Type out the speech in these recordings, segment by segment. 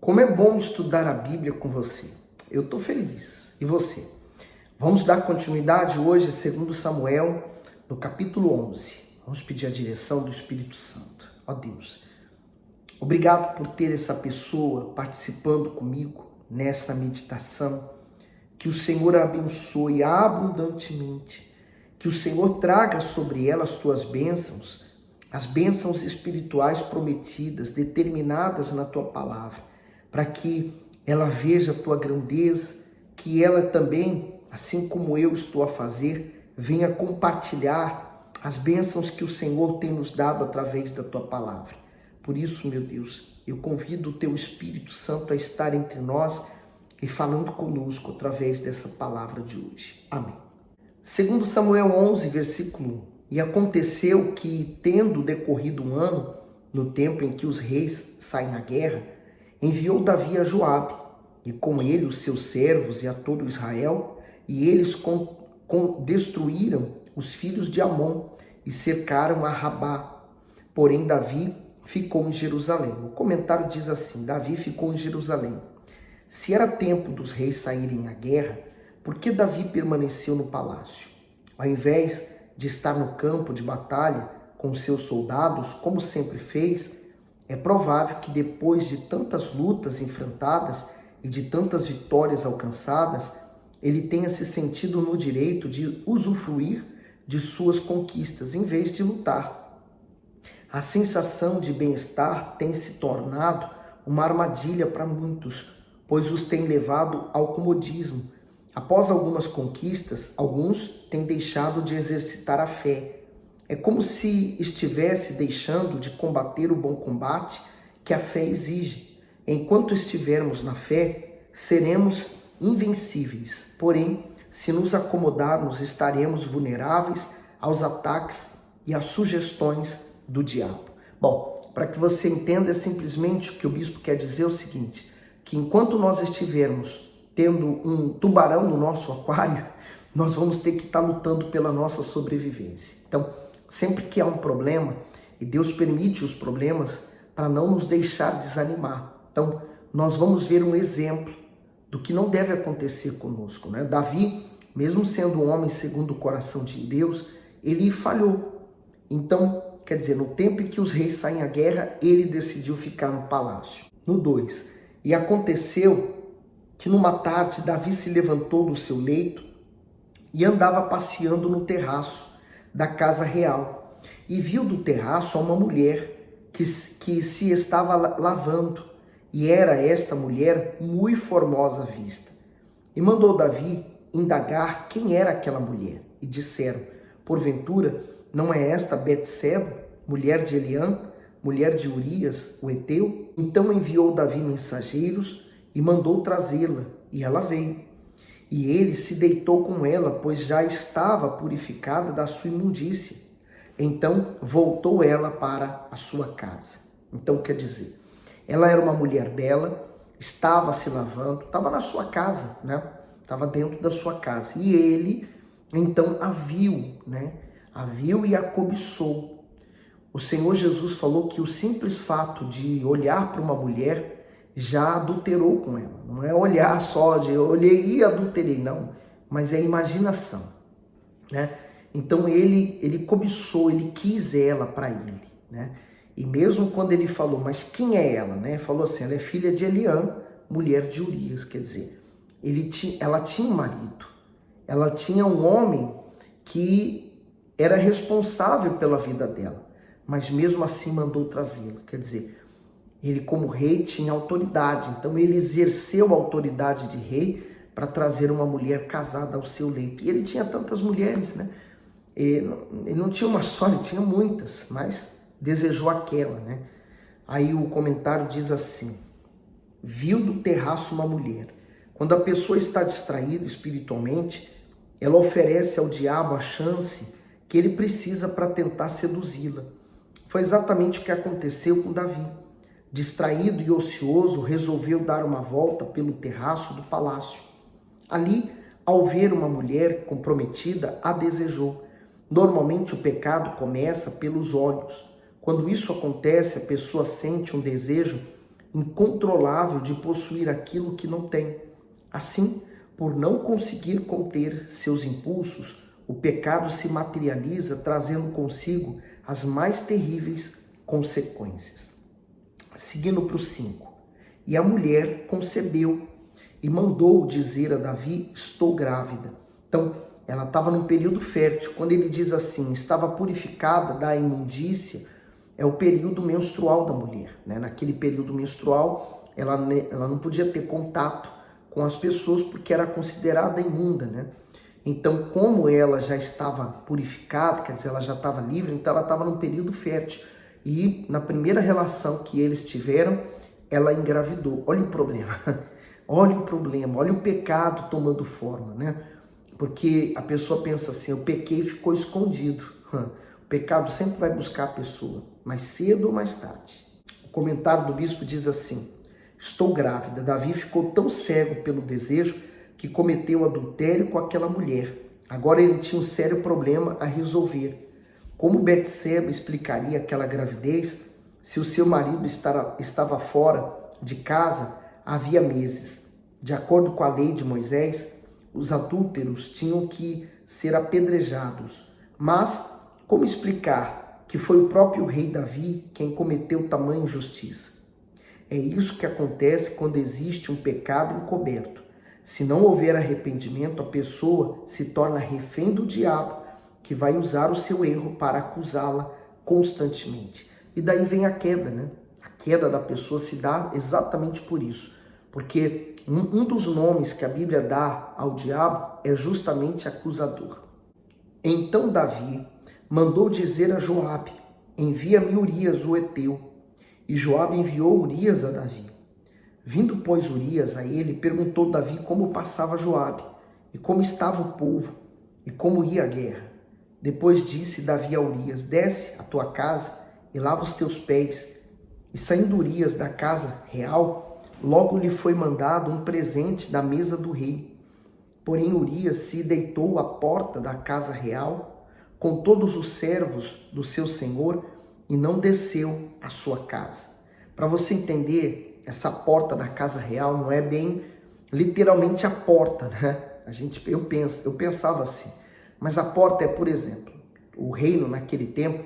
Como é bom estudar a Bíblia com você. Eu estou feliz. E você? Vamos dar continuidade hoje a 2 Samuel, no capítulo 11. Vamos pedir a direção do Espírito Santo. Ó Deus, obrigado por ter essa pessoa participando comigo nessa meditação. Que o Senhor a abençoe abundantemente. Que o Senhor traga sobre ela as tuas bênçãos, as bênçãos espirituais prometidas, determinadas na tua palavra, para que ela veja a tua grandeza, que ela também, assim como eu estou a fazer, venha compartilhar as bênçãos que o Senhor tem nos dado através da tua palavra. Por isso, meu Deus, eu convido o teu Espírito Santo a estar entre nós e falando conosco através dessa palavra de hoje. Amém. 2 Samuel 11, versículo 1. E aconteceu que, tendo decorrido um ano, no tempo em que os reis saem à guerra, enviou Davi a Joabe, e com ele os seus servos e a todo Israel, e eles destruíram os filhos de Amon e cercaram a Rabá. Porém, Davi ficou em Jerusalém. O comentário diz assim: Davi ficou em Jerusalém. Se era tempo dos reis saírem à guerra, por que Davi permaneceu no palácio? Ao invés de estar no campo de batalha com seus soldados, como sempre fez, é provável que depois de tantas lutas enfrentadas e de tantas vitórias alcançadas, ele tenha se sentido no direito de usufruir de suas conquistas em vez de lutar. A sensação de bem-estar tem se tornado uma armadilha para muitos, pois os tem levado ao comodismo. Após algumas conquistas, alguns têm deixado de exercitar a fé. É como se estivesse deixando de combater o bom combate que a fé exige. Enquanto estivermos na fé, seremos invencíveis. Porém, se nos acomodarmos, estaremos vulneráveis aos ataques e às sugestões do diabo. Bom, para que você entenda, é simplesmente o que o bispo quer dizer é o seguinte, que enquanto nós estivermos tendo um tubarão no nosso aquário, nós vamos ter que estar lutando pela nossa sobrevivência. Então, sempre que há um problema, e Deus permite os problemas para não nos deixar desanimar. Então, nós vamos ver um exemplo do que não deve acontecer conosco, né? Davi, mesmo sendo um homem segundo o coração de Deus, ele falhou. Então, quer dizer, no tempo em que os reis saem à guerra, ele decidiu ficar no palácio. No 2, e aconteceu que numa tarde Davi se levantou do seu leito e andava passeando no terraço da casa real e viu do terraço uma mulher que se estava lavando, e era esta mulher muito formosa à vista. E mandou Davi indagar quem era aquela mulher, e disseram: porventura não é esta Betseba, mulher de Eliã, mulher de Urias, o heteu? Então enviou Davi mensageiros e mandou trazê-la, e ela veio. E ele se deitou com ela, pois já estava purificada da sua imundícia. Então voltou ela para a sua casa. Então quer dizer, ela era uma mulher bela, estava se lavando, estava na sua casa, né? Estava dentro da sua casa. E ele então a viu, né? A viu e a cobiçou. O Senhor Jesus falou que o simples fato de olhar para uma mulher já adulterou com ela. Não é olhar só de eu olhei e adulterei, não. Mas é imaginação, né? Então ele cobiçou, ele quis ela para ele, né? E mesmo quando ele falou, mas quem é ela, né? Falou assim, ela é filha de Eliã, mulher de Urias. Quer dizer, ela tinha um marido. Ela tinha um homem que era responsável pela vida dela. Mas mesmo assim mandou trazê-la. Quer dizer, ele como rei tinha autoridade, então ele exerceu a autoridade de rei para trazer uma mulher casada ao seu leito. E ele tinha tantas mulheres, né? Ele não tinha uma só, ele tinha muitas, mas desejou aquela, né? Aí o comentário diz assim: viu do terraço uma mulher. Quando a pessoa está distraída espiritualmente, ela oferece ao diabo a chance que ele precisa para tentar seduzi-la. Foi exatamente o que aconteceu com Davi. Distraído e ocioso, resolveu dar uma volta pelo terraço do palácio. Ali, ao ver uma mulher comprometida, a desejou. Normalmente o pecado começa pelos olhos. Quando isso acontece, a pessoa sente um desejo incontrolável de possuir aquilo que não tem. Assim, por não conseguir conter seus impulsos, o pecado se materializa, trazendo consigo as mais terríveis consequências. Seguindo para o 5. E a mulher concebeu e mandou dizer a Davi: estou grávida. Então, ela estava num período fértil. Quando ele diz assim, estava purificada da imundícia, é o período menstrual da mulher, né? Naquele período menstrual, ela não podia ter contato com as pessoas porque era considerada imunda, né? Então, como ela já estava purificada, quer dizer, ela já estava livre, então ela estava num período fértil. E na primeira relação que eles tiveram, ela engravidou. Olha o problema, olha o problema, olha o pecado tomando forma, né? Porque a pessoa pensa assim, eu pequei e ficou escondido. O pecado sempre vai buscar a pessoa, mais cedo ou mais tarde. O comentário do bispo diz assim: estou grávida. Davi ficou tão cego pelo desejo que cometeu adultério com aquela mulher. Agora ele tinha um sério problema a resolver. Como Betseba explicaria aquela gravidez se o seu marido estava fora de casa havia meses? De acordo com a lei de Moisés, os adúlteros tinham que ser apedrejados. Mas como explicar que foi o próprio rei Davi quem cometeu tamanha injustiça? É isso que acontece quando existe um pecado encoberto. Se não houver arrependimento, a pessoa se torna refém do diabo, que vai usar o seu erro para acusá-la constantemente. E daí vem a queda, né? A queda da pessoa se dá exatamente por isso. Porque um dos nomes que a Bíblia dá ao diabo é justamente acusador. Então Davi mandou dizer a Joabe: envia-me Urias, o heteu. E Joabe enviou Urias a Davi. Vindo, pois, Urias a ele, perguntou Davi como passava Joabe, e como estava o povo, e como ia a guerra. Depois disse Davi a Urias: desce à tua casa e lava os teus pés. E saindo Urias da casa real, logo lhe foi mandado um presente da mesa do rei. Porém Urias se deitou à porta da casa real, com todos os servos do seu senhor, e não desceu à sua casa. Para você entender, essa porta da casa real não é bem literalmente a porta, né? Eu pensava assim. Mas a porta é, por exemplo, o reino naquele tempo,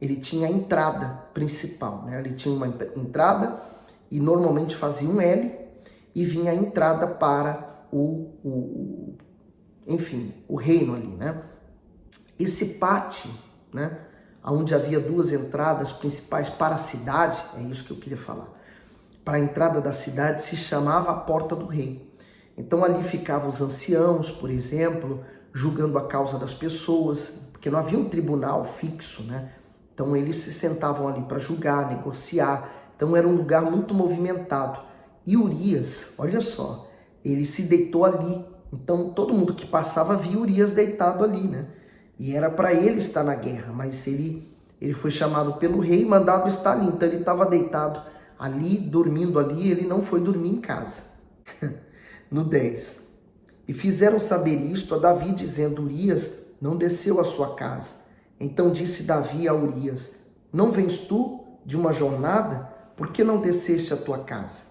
ele tinha a entrada principal, né? Ele tinha uma entrada e normalmente fazia um L e vinha a entrada para enfim, o reino ali, né? Esse pátio, né? Onde havia duas entradas principais para a cidade, é isso que eu queria falar. Para a entrada da cidade se chamava a Porta do Rei. Então ali ficavam os anciãos, por exemplo, julgando a causa das pessoas, porque não havia um tribunal fixo, né? Então eles se sentavam ali para julgar, negociar. Então era um lugar muito movimentado. E Urias, olha só, ele se deitou ali. Então todo mundo que passava via Urias deitado ali, né? E era para ele estar na guerra, mas ele foi chamado pelo rei e mandado estar ali. Então ele estava deitado ali, dormindo ali, ele não foi dormir em casa. No 10. E fizeram saber isto a Davi, dizendo: Urias não desceu à sua casa. Então disse Davi a Urias: não vens tu de uma jornada? Por que não desceste à tua casa?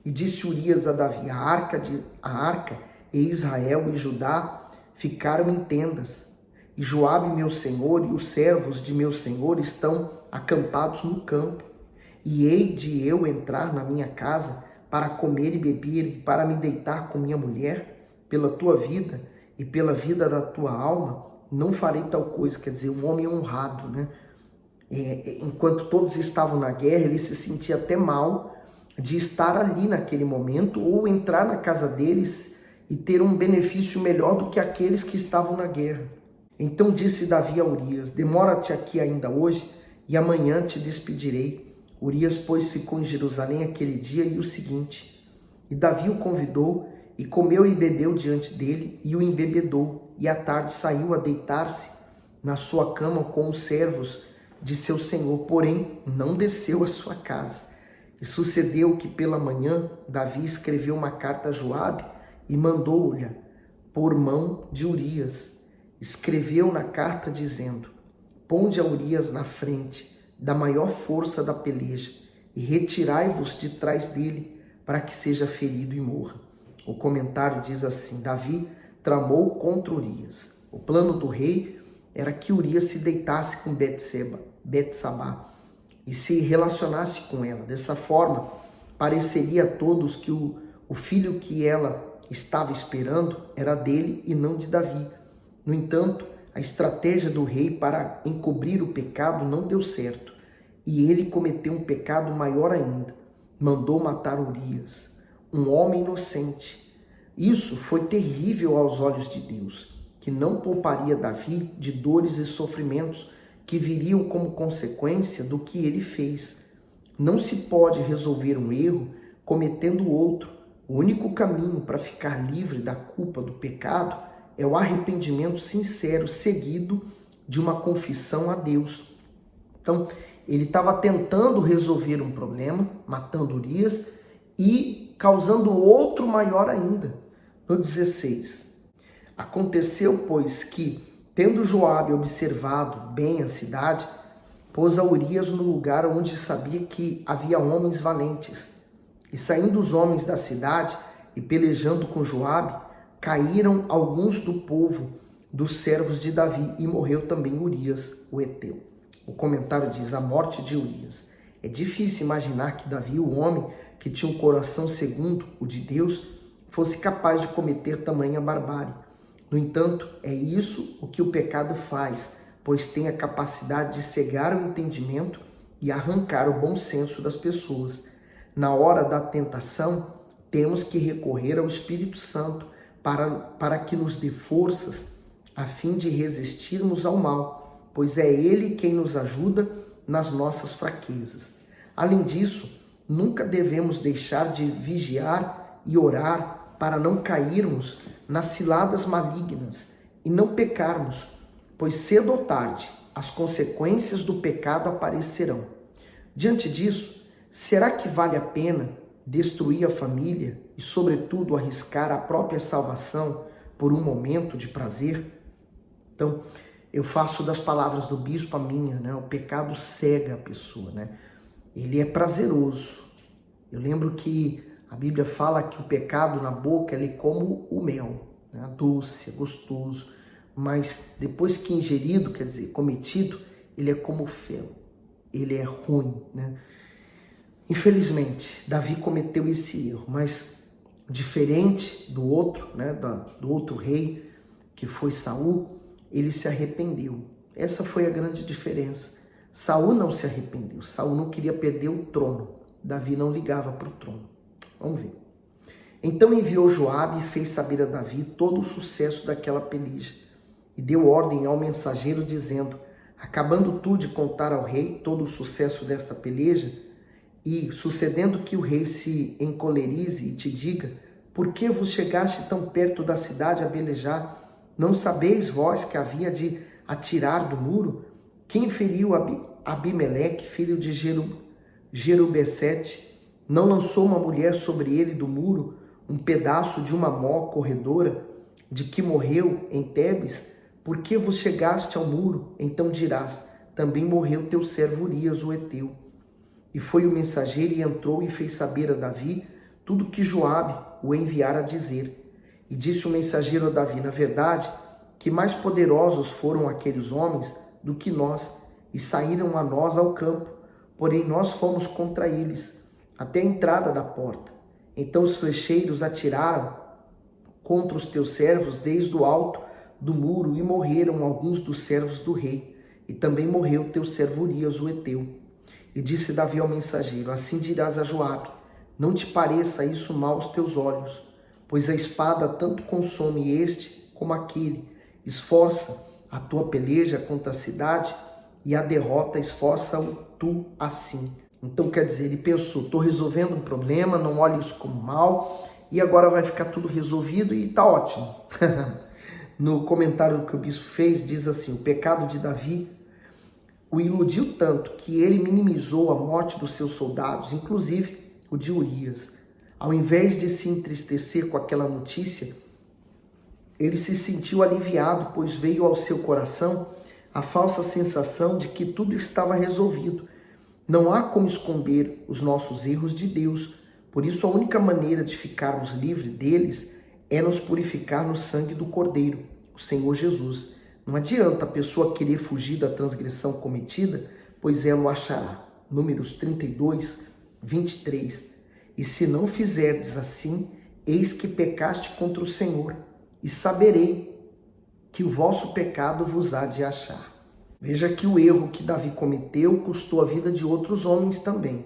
E disse Urias a Davi: a arca e Israel e Judá ficaram em tendas, e Joabe meu senhor e os servos de meu senhor estão acampados no campo. E hei de eu entrar na minha casa para comer e beber e para me deitar com minha mulher? Pela tua vida e pela vida da tua alma, não farei tal coisa. Quer dizer, um homem honrado, né? Enquanto todos estavam na guerra, ele se sentia até mal de estar ali naquele momento ou entrar na casa deles e ter um benefício melhor do que aqueles que estavam na guerra. Então disse Davi a Urias: demora-te aqui ainda hoje e amanhã te despedirei. Urias, pois, ficou em Jerusalém aquele dia e o seguinte. E Davi o convidou e comeu e bebeu diante dele e o embebedou. E à tarde saiu a deitar-se na sua cama com os servos de seu senhor, porém não desceu à sua casa. E sucedeu que pela manhã Davi escreveu uma carta a Joabe e mandou-lhe por mão de Urias. Escreveu na carta dizendo: ponde a Urias na frente da maior força da peleja, e retirai-vos de trás dele, para que seja ferido e morra. O comentário diz assim: Davi tramou contra Urias. O plano do rei era que Urias se deitasse com Betsabá e se relacionasse com ela. Dessa forma, pareceria a todos que o filho que ela estava esperando era dele e não de Davi. No entanto, a estratégia do rei para encobrir o pecado não deu certo, e ele cometeu um pecado maior ainda. Mandou matar Urias, um homem inocente. Isso foi terrível aos olhos de Deus, que não pouparia Davi de dores e sofrimentos que viriam como consequência do que ele fez. Não se pode resolver um erro cometendo outro. O único caminho para ficar livre da culpa do pecado é o arrependimento sincero, seguido de uma confissão a Deus. Então, ele estava tentando resolver um problema, matando Urias e causando outro maior ainda. No 16, aconteceu, pois, que, tendo Joabe observado bem a cidade, pôs a Urias no lugar onde sabia que havia homens valentes. E saindo os homens da cidade e pelejando com Joabe, caíram alguns do povo dos servos de Davi e morreu também Urias, o heteu. O comentário diz: a morte de Urias. É difícil imaginar que Davi, o homem que tinha um coração segundo o de Deus, fosse capaz de cometer tamanha barbárie. No entanto, é isso o que o pecado faz, pois tem a capacidade de cegar o entendimento e arrancar o bom senso das pessoas. Na hora da tentação, temos que recorrer ao Espírito Santo para que nos dê forças a fim de resistirmos ao mal, pois é Ele quem nos ajuda nas nossas fraquezas. Além disso, nunca devemos deixar de vigiar e orar para não cairmos nas ciladas malignas e não pecarmos, pois cedo ou tarde as consequências do pecado aparecerão. Diante disso, será que vale a pena destruir a família e, sobretudo, arriscar a própria salvação por um momento de prazer? Então, eu faço das palavras do bispo a minha, né? O pecado cega a pessoa, né? Ele é prazeroso. Eu lembro que a Bíblia fala que o pecado na boca ele é como o mel, né? Doce, é gostoso, mas depois que ingerido, quer dizer, cometido, ele é como o fel, ele é ruim, né? Infelizmente, Davi cometeu esse erro, mas diferente do outro, né, do outro rei, que foi Saul, ele se arrependeu. Essa foi a grande diferença. Saul não se arrependeu, Saul não queria perder o trono, Davi não ligava para o trono. Vamos ver. Então enviou Joabe e fez saber a Davi todo o sucesso daquela peleja, e deu ordem ao mensageiro dizendo: acabando tu de contar ao rei todo o sucesso desta peleja, e sucedendo que o rei se encolerize e te diga: por que vos chegaste tão perto da cidade a pelejar? Não sabeis vós que havia de atirar do muro? Quem feriu Abimeleque, filho de Jerubessete, não lançou uma mulher sobre ele do muro, um pedaço de uma mó corredora, de que morreu em Tebes? Por que vos chegaste ao muro? Então dirás: também morreu teu servo Urias, o heteu. E foi o mensageiro e entrou e fez saber a Davi tudo que Joabe o enviara a dizer. E disse o mensageiro a Davi: na verdade, que mais poderosos foram aqueles homens do que nós, e saíram a nós ao campo, porém nós fomos contra eles, até a entrada da porta. Então os flecheiros atiraram contra os teus servos desde o alto do muro, e morreram alguns dos servos do rei, e também morreu teu servo Urias, o heteu. E disse Davi ao mensageiro: assim dirás a Joabe: não te pareça isso mal aos teus olhos, pois a espada tanto consome este como aquele. Esforça a tua peleja contra a cidade, e a derrota esforça-o tu assim. Então quer dizer, ele pensou: estou resolvendo um problema, não olhe isso como mal, e agora vai ficar tudo resolvido e tá ótimo. No comentário que o bispo fez, diz assim: o pecado de Davi o iludiu tanto que ele minimizou a morte dos seus soldados, inclusive o de Urias. Ao invés de se entristecer com aquela notícia, ele se sentiu aliviado, pois veio ao seu coração a falsa sensação de que tudo estava resolvido. Não há como esconder os nossos erros de Deus. Por isso, a única maneira de ficarmos livres deles é nos purificar no sangue do Cordeiro, o Senhor Jesus. Não adianta a pessoa querer fugir da transgressão cometida, pois ela o achará. Números 32, 23. E se não fizerdes assim, eis que pecaste contra o Senhor, e saberei que o vosso pecado vos há de achar. Veja que o erro que Davi cometeu custou a vida de outros homens também.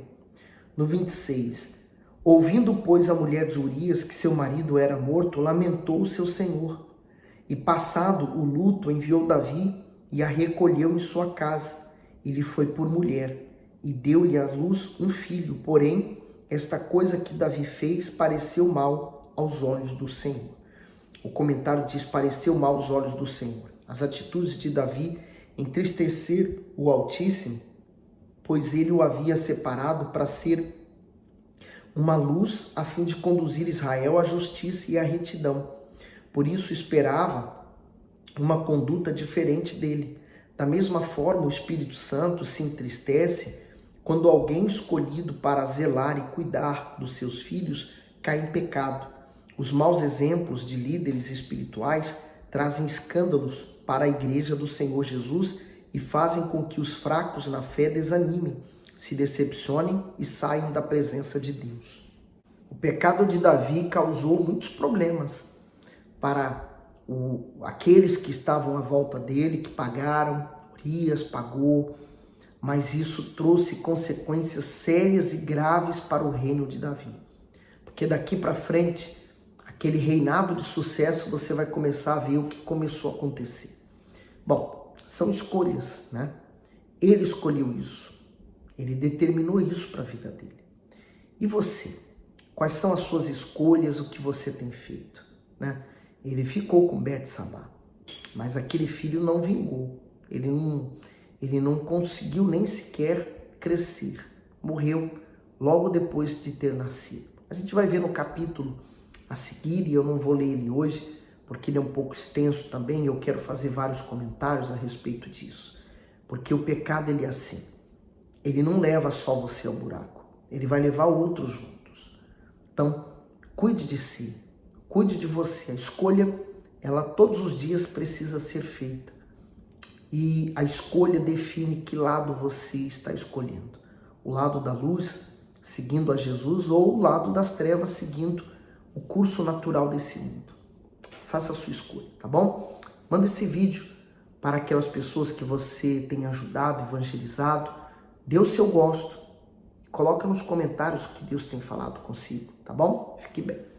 No 26, ouvindo, pois, a mulher de Urias que seu marido era morto, lamentou o seu senhor. E passado o luto, enviou Davi e a recolheu em sua casa. E lhe foi por mulher, e deu-lhe à luz um filho. Porém, esta coisa que Davi fez pareceu mal aos olhos do Senhor. O comentário diz: pareceu mal aos olhos do Senhor. As atitudes de Davi entristecer o Altíssimo, pois ele o havia separado para ser uma luz a fim de conduzir Israel à justiça e à retidão. Por isso esperava uma conduta diferente dele. Da mesma forma, o Espírito Santo se entristece quando alguém escolhido para zelar e cuidar dos seus filhos cai em pecado. Os maus exemplos de líderes espirituais trazem escândalos para a igreja do Senhor Jesus e fazem com que os fracos na fé desanimem, se decepcionem e saiam da presença de Deus. O pecado de Davi causou muitos problemas para aqueles que estavam à volta dele, que pagaram. Urias pagou, mas isso trouxe consequências sérias e graves para o reino de Davi. Porque daqui para frente, aquele reinado de sucesso, você vai começar a ver o que começou a acontecer. Bom, são escolhas, né? Ele escolheu isso. Ele determinou isso para a vida dele. E você? Quais são as suas escolhas, o que você tem feito, né? Ele ficou com Betsabá, mas aquele filho não vingou. Ele não conseguiu nem sequer crescer. Morreu logo depois de ter nascido. A gente vai ver no capítulo a seguir, e eu não vou ler ele hoje, porque ele é um pouco extenso também, e eu quero fazer vários comentários a respeito disso. Porque o pecado, ele é assim. Ele não leva só você ao buraco. Ele vai levar outros juntos. Então, cuide de si. Cuide de você. A escolha, ela todos os dias precisa ser feita. E a escolha define que lado você está escolhendo. O lado da luz, seguindo a Jesus, ou o lado das trevas, seguindo o curso natural desse mundo. Faça a sua escolha, tá bom? Manda esse vídeo para aquelas pessoas que você tem ajudado, evangelizado. Dê o seu gosto. Coloca nos comentários o que Deus tem falado consigo, tá bom? Fique bem.